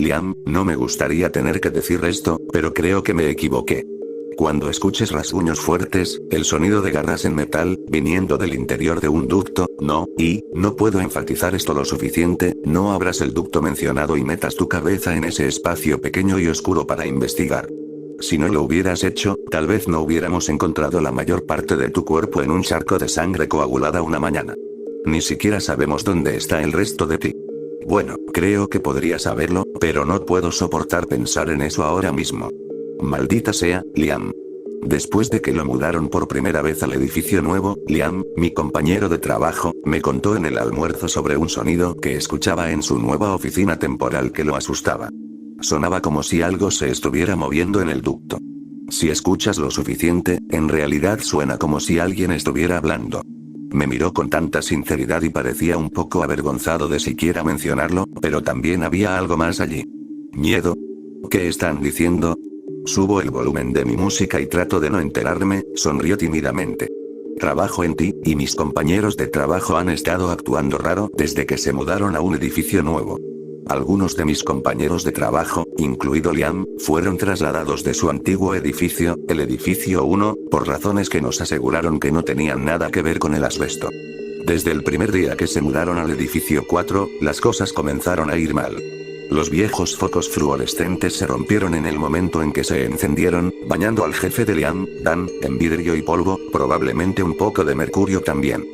Liam, no me gustaría tener que decir esto, pero creo que me equivoqué. Cuando escuches rasguños fuertes, el sonido de garras en metal, viniendo del interior de un ducto, no puedo enfatizar esto lo suficiente, no abras el ducto mencionado y metas tu cabeza en ese espacio pequeño y oscuro para investigar. Si no lo hubieras hecho, tal vez no hubiéramos encontrado la mayor parte de tu cuerpo en un charco de sangre coagulada una mañana. Ni siquiera sabemos dónde está el resto de ti. Bueno, creo que podría saberlo, pero no puedo soportar pensar en eso ahora mismo. Maldita sea, Liam. Después de que lo mudaron por primera vez al edificio nuevo, Liam, mi compañero de trabajo, me contó en el almuerzo sobre un sonido que escuchaba en su nueva oficina temporal que lo asustaba. Sonaba como si algo se estuviera moviendo en el ducto. Si escuchas lo suficiente, en realidad suena como si alguien estuviera hablando. Me miró con tanta sinceridad y parecía un poco avergonzado de siquiera mencionarlo, pero también había algo más allí. ¿Miedo? ¿Qué están diciendo? Subo el volumen de mi música y trato de no enterarme, sonrió tímidamente. Trabajo en ti, y mis compañeros de trabajo han estado actuando raro desde que se mudaron a un edificio nuevo. Algunos de mis compañeros de trabajo, incluido Liam, fueron trasladados de su antiguo edificio, el edificio 1, por razones que nos aseguraron que no tenían nada que ver con el asbesto. Desde el primer día que se mudaron al edificio 4, las cosas comenzaron a ir mal. Los viejos focos fluorescentes se rompieron en el momento en que se encendieron, bañando al jefe de Liam, Dan, en vidrio y polvo, probablemente un poco de mercurio también.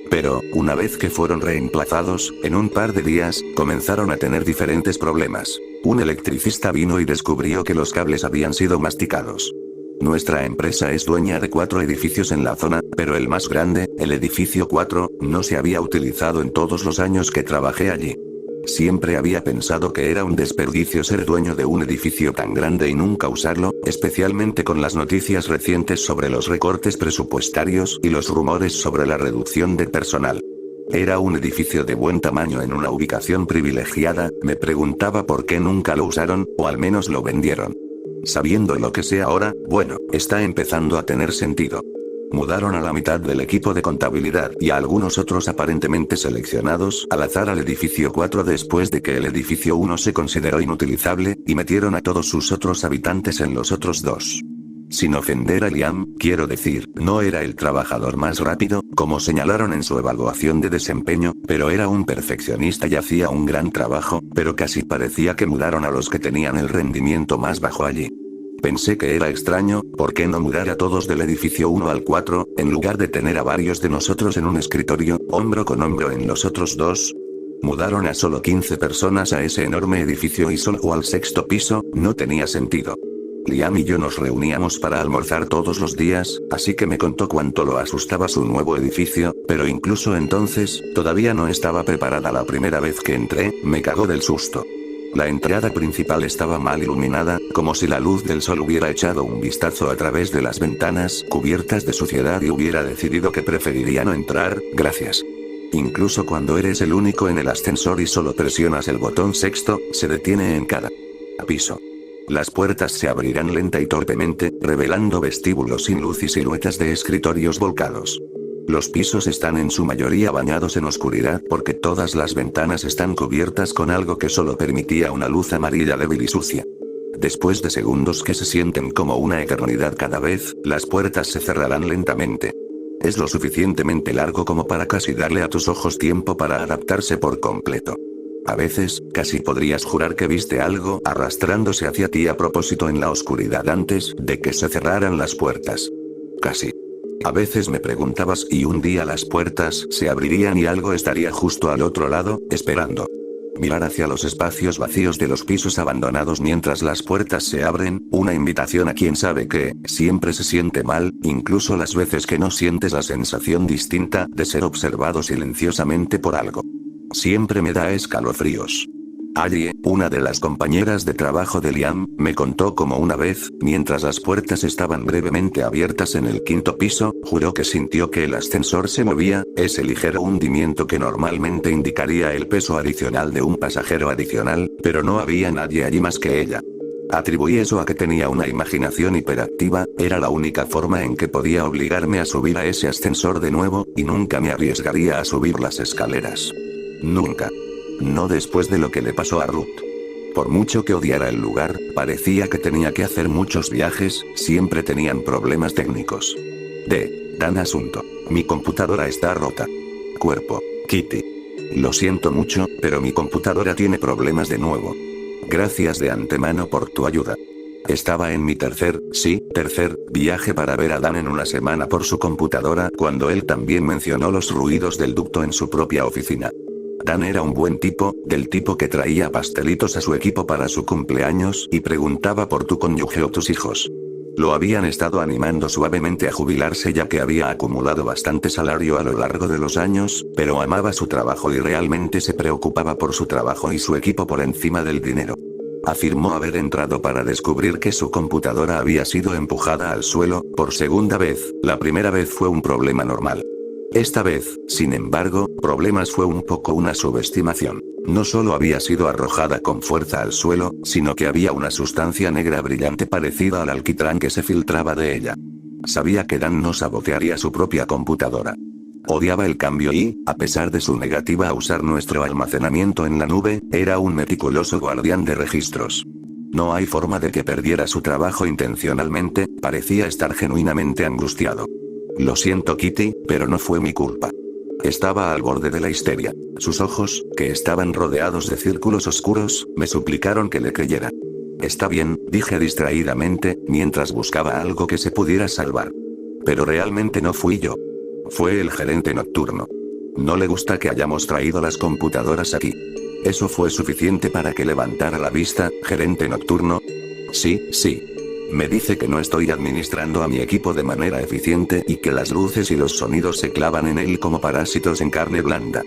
Pero, una vez que fueron reemplazados, en un par de días, comenzaron a tener diferentes problemas. Un electricista vino y descubrió que los cables habían sido masticados. Nuestra empresa es dueña de 4 edificios en la zona, pero el más grande, el edificio 4, no se había utilizado en todos los años que trabajé allí. Siempre había pensado que era un desperdicio ser dueño de un edificio tan grande y nunca usarlo, especialmente con las noticias recientes sobre los recortes presupuestarios y los rumores sobre la reducción de personal. Era un edificio de buen tamaño en una ubicación privilegiada, me preguntaba por qué nunca lo usaron, o al menos lo vendieron. Sabiendo lo que sé ahora, bueno, está empezando a tener sentido. Mudaron a la mitad del equipo de contabilidad y a algunos otros aparentemente seleccionados al azar al edificio 4 después de que el edificio 1 se consideró inutilizable, y metieron a todos sus otros habitantes en los otros 2. Sin ofender a Liam, quiero decir, no era el trabajador más rápido, como señalaron en su evaluación de desempeño, pero era un perfeccionista y hacía un gran trabajo, pero casi parecía que mudaron a los que tenían el rendimiento más bajo allí. Pensé que era extraño, ¿por qué no mudar a todos del edificio 1 al 4, en lugar de tener a varios de nosotros en un escritorio, hombro con hombro en los otros 2? Mudaron a solo 15 personas a ese enorme edificio y solo al 6º piso, no tenía sentido. Liam y yo nos reuníamos para almorzar todos los días, así que me contó cuánto lo asustaba su nuevo edificio, pero incluso entonces, todavía no estaba preparada la primera vez que entré, me cagó del susto. La entrada principal estaba mal iluminada, como si la luz del sol hubiera echado un vistazo a través de las ventanas cubiertas de suciedad y hubiera decidido que preferiría no entrar, gracias. Incluso cuando eres el único en el ascensor y solo presionas el botón 6º, se detiene en cada piso. Las puertas se abrirán lenta y torpemente, revelando vestíbulos sin luz y siluetas de escritorios volcados. Los pisos están en su mayoría bañados en oscuridad porque todas las ventanas están cubiertas con algo que solo permitía una luz amarilla débil y sucia. Después de segundos que se sienten como una eternidad cada vez, las puertas se cerrarán lentamente. Es lo suficientemente largo como para casi darle a tus ojos tiempo para adaptarse por completo. A veces, casi podrías jurar que viste algo arrastrándose hacia ti a propósito en la oscuridad antes de que se cerraran las puertas. Casi. A veces me preguntabas y un día las puertas se abrirían y algo estaría justo al otro lado, esperando. Mirar hacia los espacios vacíos de los pisos abandonados mientras las puertas se abren, una invitación a quien sabe que, siempre se siente mal, incluso las veces que no sientes la sensación distinta de ser observado silenciosamente por algo. Siempre me da escalofríos. Allie, una de las compañeras de trabajo de Liam, me contó cómo una vez, mientras las puertas estaban brevemente abiertas en el 5º piso, juró que sintió que el ascensor se movía, ese ligero hundimiento que normalmente indicaría el peso adicional de un pasajero adicional, pero no había nadie allí más que ella. Atribuí eso a que tenía una imaginación hiperactiva, era la única forma en que podía obligarme a subir a ese ascensor de nuevo, y nunca me arriesgaría a subir las escaleras. Nunca. No después de lo que le pasó a Ruth. Por mucho que odiara el lugar, parecía que tenía que hacer muchos viajes, siempre tenían problemas técnicos. Dan asunto. Mi computadora está rota. Cuerpo. Kitty. Lo siento mucho, pero mi computadora tiene problemas de nuevo. Gracias de antemano por tu ayuda. Estaba en mi tercer viaje para ver a Dan en una semana por su computadora cuando él también mencionó los ruidos del ducto en su propia oficina. Dan era un buen tipo, del tipo que traía pastelitos a su equipo para su cumpleaños y preguntaba por tu cónyuge o tus hijos. Lo habían estado animando suavemente a jubilarse ya que había acumulado bastante salario a lo largo de los años, pero amaba su trabajo y realmente se preocupaba por su trabajo y su equipo por encima del dinero. Afirmó haber entrado para descubrir que su computadora había sido empujada al suelo, por segunda vez, la primera vez fue un problema normal. Esta vez, sin embargo, problemas fue un poco una subestimación. No solo había sido arrojada con fuerza al suelo, sino que había una sustancia negra brillante parecida al alquitrán que se filtraba de ella. Sabía que Dan no sabotearía su propia computadora. Odiaba el cambio y, a pesar de su negativa a usar nuestro almacenamiento en la nube, era un meticuloso guardián de registros. No hay forma de que perdiera su trabajo intencionalmente, parecía estar genuinamente angustiado. Lo siento Kitty, pero no fue mi culpa. Estaba al borde de la histeria. Sus ojos, que estaban rodeados de círculos oscuros, me suplicaron que le creyera. Está bien, dije distraídamente, mientras buscaba algo que se pudiera salvar. Pero realmente no fui yo. Fue el gerente nocturno. No le gusta que hayamos traído las computadoras aquí. ¿Eso fue suficiente para que levantara la vista, gerente nocturno? Sí. Me dice que no estoy administrando a mi equipo de manera eficiente y que las luces y los sonidos se clavan en él como parásitos en carne blanda.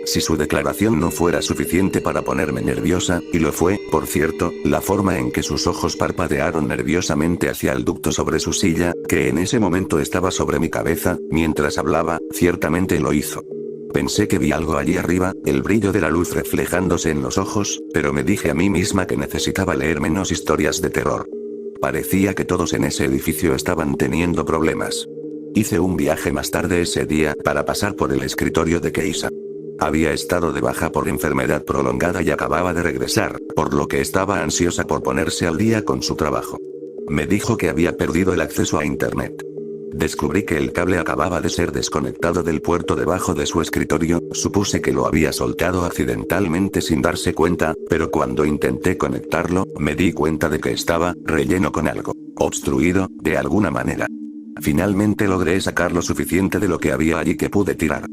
Si su declaración no fuera suficiente para ponerme nerviosa, y lo fue, por cierto, la forma en que sus ojos parpadearon nerviosamente hacia el ducto sobre su silla, que en ese momento estaba sobre mi cabeza, mientras hablaba, ciertamente lo hizo. Pensé que vi algo allí arriba, el brillo de la luz reflejándose en los ojos, pero me dije a mí misma que necesitaba leer menos historias de terror. Parecía que todos en ese edificio estaban teniendo problemas. Hice un viaje más tarde ese día para pasar por el escritorio de Keisa. Había estado de baja por enfermedad prolongada y acababa de regresar, por lo que estaba ansiosa por ponerse al día con su trabajo. Me dijo que había perdido el acceso a internet. Descubrí que el cable acababa de ser desconectado del puerto debajo de su escritorio, supuse que lo había soltado accidentalmente sin darse cuenta, pero cuando intenté conectarlo, me di cuenta de que estaba relleno con algo, obstruido, de alguna manera. Finalmente logré sacar lo suficiente de lo que había allí que pude tirar.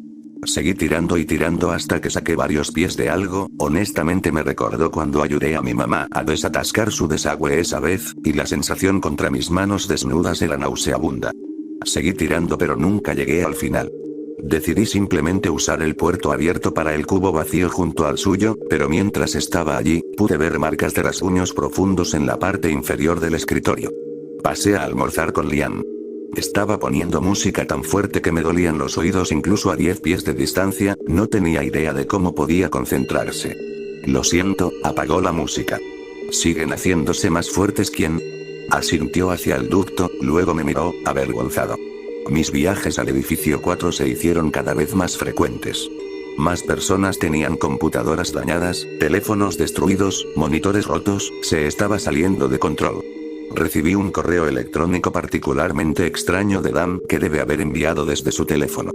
Seguí tirando y tirando hasta que saqué varios pies de algo, honestamente me recordó cuando ayudé a mi mamá a desatascar su desagüe esa vez, y la sensación contra mis manos desnudas era nauseabunda. Seguí tirando pero nunca llegué al final. Decidí simplemente usar el puerto abierto para el cubo vacío junto al suyo, pero mientras estaba allí, pude ver marcas de rasguños profundos en la parte inferior del escritorio. Pasé a almorzar con Liam. Estaba poniendo música tan fuerte que me dolían los oídos incluso a 10 pies de distancia, no tenía idea de cómo podía concentrarse. Lo siento, apagó la música. ¿Siguen haciéndose más fuertes quién? Asintió hacia el ducto, luego me miró, avergonzado. Mis viajes al edificio 4 se hicieron cada vez más frecuentes. Más personas tenían computadoras dañadas, teléfonos destruidos, monitores rotos, se estaba saliendo de control. Recibí un correo electrónico particularmente extraño de Dan que debe haber enviado desde su teléfono.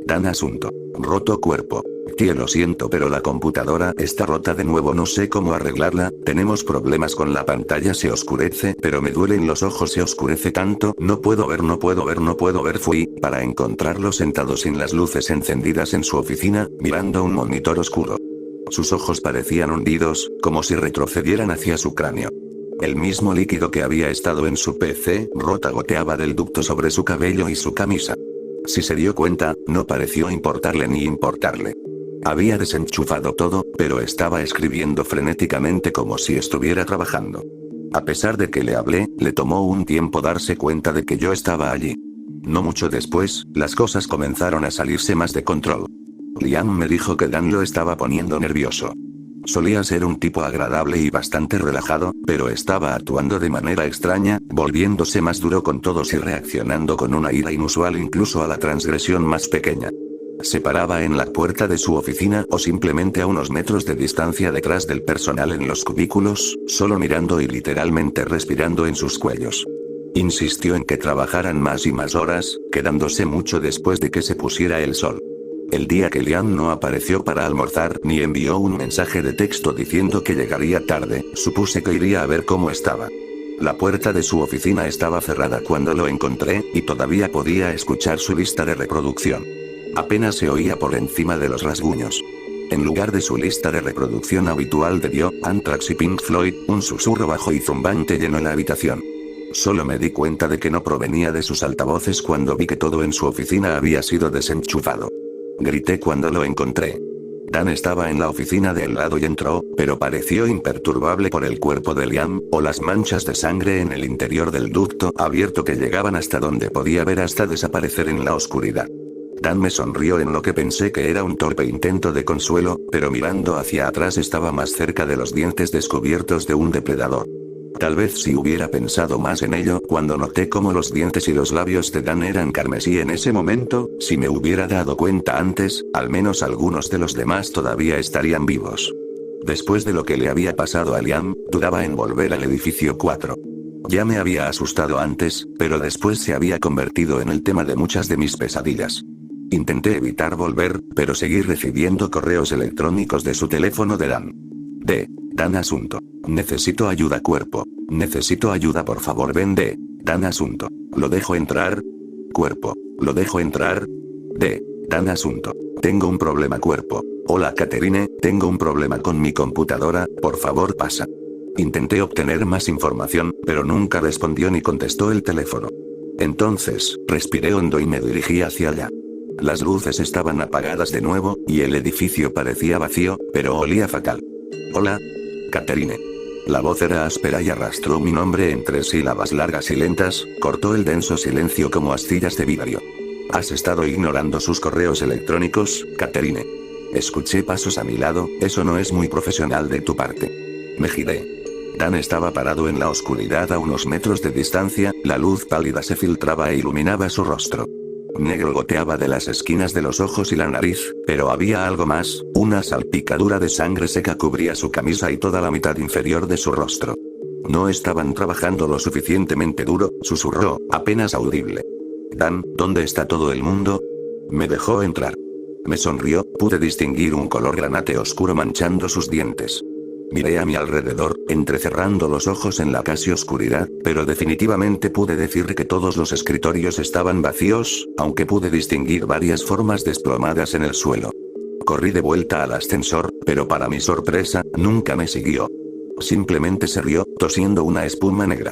Dan asunto. Roto cuerpo. Tío, lo siento pero la computadora está rota de nuevo, no sé cómo arreglarla, tenemos problemas con la pantalla, se oscurece, pero me duelen los ojos, se oscurece tanto, no puedo ver. Fui, para encontrarlo sentado sin las luces encendidas en su oficina, mirando un monitor oscuro. Sus ojos parecían hundidos, como si retrocedieran hacia su cráneo. El mismo líquido que había estado en su PC, rota, goteaba del ducto sobre su cabello y su camisa. Si se dio cuenta, no pareció importarle. Había desenchufado todo, pero estaba escribiendo frenéticamente como si estuviera trabajando. A pesar de que le hablé, le tomó un tiempo darse cuenta de que yo estaba allí. No mucho después, las cosas comenzaron a salirse más de control. Liam me dijo que Dan lo estaba poniendo nervioso. Solía ser un tipo agradable y bastante relajado, pero estaba actuando de manera extraña, volviéndose más duro con todos y reaccionando con una ira inusual incluso a la transgresión más pequeña. Se paraba en la puerta de su oficina o simplemente a unos metros de distancia detrás del personal en los cubículos, solo mirando y literalmente respirando en sus cuellos. Insistió en que trabajaran más y más horas, quedándose mucho después de que se pusiera el sol. El día que Liam no apareció para almorzar ni envió un mensaje de texto diciendo que llegaría tarde, supuse que iría a ver cómo estaba. La puerta de su oficina estaba cerrada cuando lo encontré, y todavía podía escuchar su lista de reproducción. Apenas se oía por encima de los rasguños. En lugar de su lista de reproducción habitual de Dio, Anthrax y Pink Floyd, un susurro bajo y zumbante llenó la habitación. Solo me di cuenta de que no provenía de sus altavoces cuando vi que todo en su oficina había sido desenchufado. Grité cuando lo encontré. Dan estaba en la oficina de al lado y entró, pero pareció imperturbable por el cuerpo de Liam, o las manchas de sangre en el interior del ducto abierto que llegaban hasta donde podía ver hasta desaparecer en la oscuridad. Dan me sonrió en lo que pensé que era un torpe intento de consuelo, pero mirando hacia atrás estaba más cerca de los dientes descubiertos de un depredador. Tal vez si hubiera pensado más en ello cuando noté cómo los dientes y los labios de Dan eran carmesí en ese momento, si me hubiera dado cuenta antes, al menos algunos de los demás todavía estarían vivos. Después de lo que le había pasado a Liam, dudaba en volver al edificio 4. Ya me había asustado antes, pero después se había convertido en el tema de muchas de mis pesadillas. Intenté evitar volver, pero seguí recibiendo correos electrónicos de su teléfono de Dan. Dan asunto. Necesito ayuda cuerpo. Necesito ayuda por favor ven Dan asunto. ¿Lo dejo entrar? Cuerpo. ¿Lo dejo entrar? Dan asunto. Tengo un problema cuerpo. Hola Catherine, tengo un problema con mi computadora, por favor pasa. Intenté obtener más información, pero nunca respondió ni contestó el teléfono. Entonces, respiré hondo y me dirigí hacia allá. Las luces estaban apagadas de nuevo, y el edificio parecía vacío, pero olía fatal. Hola. Catherine. La voz era áspera y arrastró mi nombre entre sílabas largas y lentas, cortó el denso silencio como astillas de vidrio. ¿Has estado ignorando sus correos electrónicos, Catherine? Escuché pasos a mi lado, eso no es muy profesional de tu parte. Me giré. Dan estaba parado en la oscuridad a unos metros de distancia, la luz pálida se filtraba e iluminaba su rostro. Negro goteaba de las esquinas de los ojos y la nariz, pero había algo más, una salpicadura de sangre seca cubría su camisa y toda la mitad inferior de su rostro. No estaban trabajando lo suficientemente duro, susurró, apenas audible. Dan, ¿dónde está todo el mundo? Me dejó entrar. Me sonrió, pude distinguir un color granate oscuro manchando sus dientes. Miré a mi alrededor, entrecerrando los ojos en la casi oscuridad, pero definitivamente pude decir que todos los escritorios estaban vacíos, aunque pude distinguir varias formas desplomadas en el suelo. Corrí de vuelta al ascensor, pero para mi sorpresa, nunca me siguió. Simplemente se rió, tosiendo una espuma negra.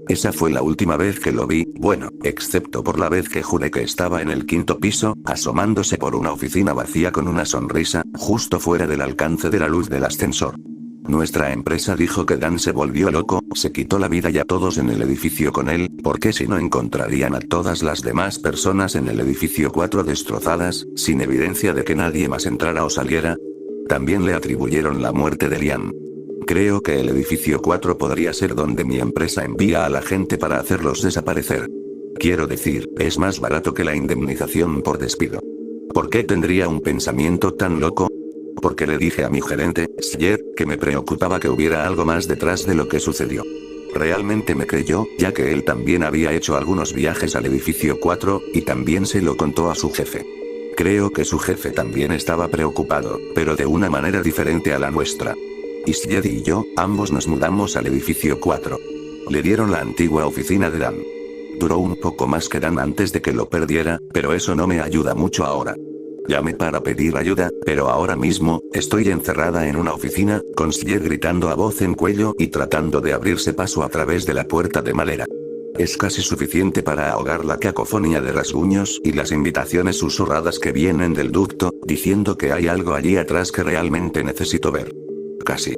Esa fue la última vez que lo vi, bueno, excepto por la vez que juré que estaba en el 5º piso, asomándose por una oficina vacía con una sonrisa, justo fuera del alcance de la luz del ascensor. Nuestra empresa dijo que Dan se volvió loco, se quitó la vida y a todos en el edificio con él, porque si no encontrarían a todas las demás personas en el edificio 4 destrozadas, sin evidencia de que nadie más entrara o saliera. También le atribuyeron la muerte de Liam. Creo que el edificio 4 podría ser donde mi empresa envía a la gente para hacerlos desaparecer. Quiero decir, es más barato que la indemnización por despido. ¿Por qué tendría un pensamiento tan loco? Porque le dije a mi gerente, Syer, que me preocupaba que hubiera algo más detrás de lo que sucedió. Realmente me creyó, ya que él también había hecho algunos viajes al edificio 4, y también se lo contó a su jefe. Creo que su jefe también estaba preocupado, pero de una manera diferente a la nuestra. Syer y yo, ambos nos mudamos al edificio 4. Le dieron la antigua oficina de Dan. Duró un poco más que Dan antes de que lo perdiera, pero eso no me ayuda mucho ahora. Llamé para pedir ayuda, pero ahora mismo, estoy encerrada en una oficina, con Syer gritando a voz en cuello y tratando de abrirse paso a través de la puerta de madera. Es casi suficiente para ahogar la cacofonía de rasguños y las invitaciones susurradas que vienen del ducto, diciendo que hay algo allí atrás que realmente necesito ver. Casi.